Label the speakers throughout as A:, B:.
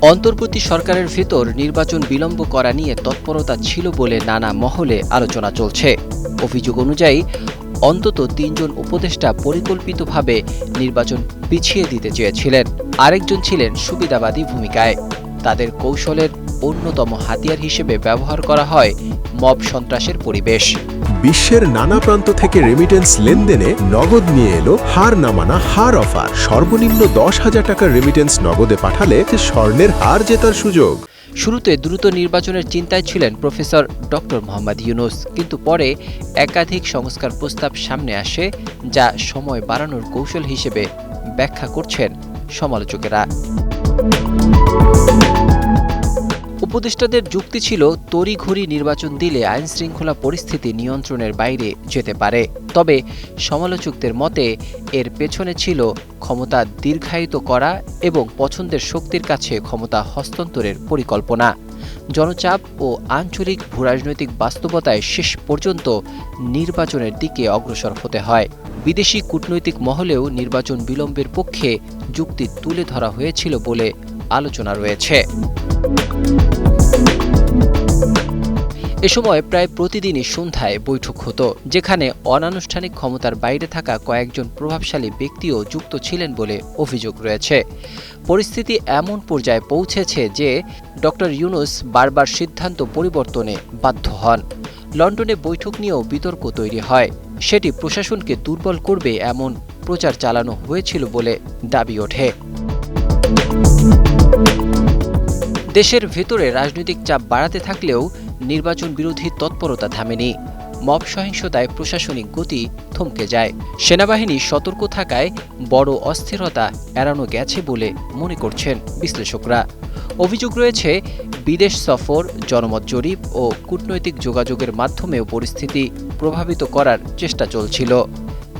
A: অন্তর্বর্তী সরকারের ভেতর নির্বাচন বিলম্ব করা নিয়ে তৎপরতা ছিল বলে নানা মহলে আলোচনা চলছে। অভিযোগ অনুযায়ী অন্তত ৩ জন উপদেষ্টা পরিকল্পিতভাবে নির্বাচন পিছিয়ে দিতে চেয়েছিলেন। আরেকজন ছিলেন সুবিধাবাদী ভূমিকায়। তাদের কৌশলের অন্যতম হাতিয়ার হিসেবে ব্যবহার করা হয় মব সন্ত্রাসের পরিবেশ।
B: বিশ্বের নানা প্রান্ত থেকে রেমিটেন্স লেনদেনে নগদ নিয়ে এলো হার না মানা হার অফার। সর্বনিম্ন ১০,০০০ টাকার রেমিটেন্স নগদে পাঠালে স্বর্ণের হার জেতার সুযোগ।
A: শুরুতে দ্রুত নির্বাচনের চিন্তায় ছিলেন প্রফেসর ডক্টর মোহাম্মদ ইউনূস, কিন্তু পরে একাধিক সংস্কার প্রস্তাব সামনে আসে, যা সময় বাড়ানোর কৌশল হিসেবে ব্যাখ্যা করছেন সমালোচকেরা। উপদেষ্টাদের যুক্তি ছিল, তড়িঘড়ি নির্বাচন দিলে আইনশৃঙ্খলা পরিস্থিতি নিয়ন্ত্রণের বাইরে যেতে পারে। তবে সমালোচকদের মতে এর পেছনে ছিল ক্ষমতা দীর্ঘায়িত করা এবং পছন্দের শক্তির কাছে ক্ষমতা হস্তান্তরের পরিকল্পনা। জনচাপ ও আঞ্চলিক ভূরাজনৈতিক বাস্তবতায় শেষ পর্যন্ত নির্বাচনের দিকে অগ্রসর হতে হয়। বিদেশি কূটনৈতিক মহলেও নির্বাচন বিলম্বের পক্ষে যুক্তি তুলে ধরা হয়েছিল বলে আলোচনা রয়েছে। এ সময় প্রায় প্রতিদিনই সন্ধ্যায় বৈঠক হতো, যেখানে অনানুষ্ঠানিক ক্ষমতার বাইরে থাকা কয়েকজন প্রভাবশালী ব্যক্তিও যুক্ত ছিলেন বলে অভিযোগ রয়েছে। পরিস্থিতি এমন পর্যায়ে পৌঁছেছে যে ডক্টর ইউনূস বারবার সিদ্ধান্ত পরিবর্তনে বাধ্য হন। লন্ডনে বৈঠক নিয়েও বিতর্ক তৈরি হয়। সেটি প্রশাসনকে দুর্বল করবে এমন প্রচার চালানো হয়েছিল বলে দাবি ওঠে। দেশের ভেতরে রাজনৈতিক চাপ বাড়াতে থাকলেও নির্বাচন বিরোধী তৎপরতা থামেনি। মব সহিংসতায় প্রশাসনিক গতি থমকে যায়। সেনাবাহিনী সতর্ক থাকায় বড় অস্থিরতা এড়ানো গেছে বলে মনে করছেন বিশ্লেষকরা। অভিযোগ রয়েছে, বিদেশ সফর, জনমত জরিপ ও কূটনৈতিক যোগাযোগের মাধ্যমেও পরিস্থিতি প্রভাবিত করার চেষ্টা চলছিল।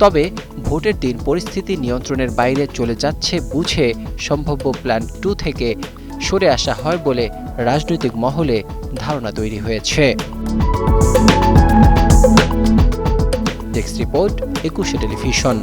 A: তবে ভোটের দিন পরিস্থিতি নিয়ন্ত্রণের বাইরে চলে যাচ্ছে বুঝে সম্ভাব্য প্ল্যান 2 থেকে সরে আসা হয় বলে রাজনৈতিক মহলে ধারণা তৈরি হয়েছে। ডেস্ক রিপোর্ট, ২১শে টেলিভিশন।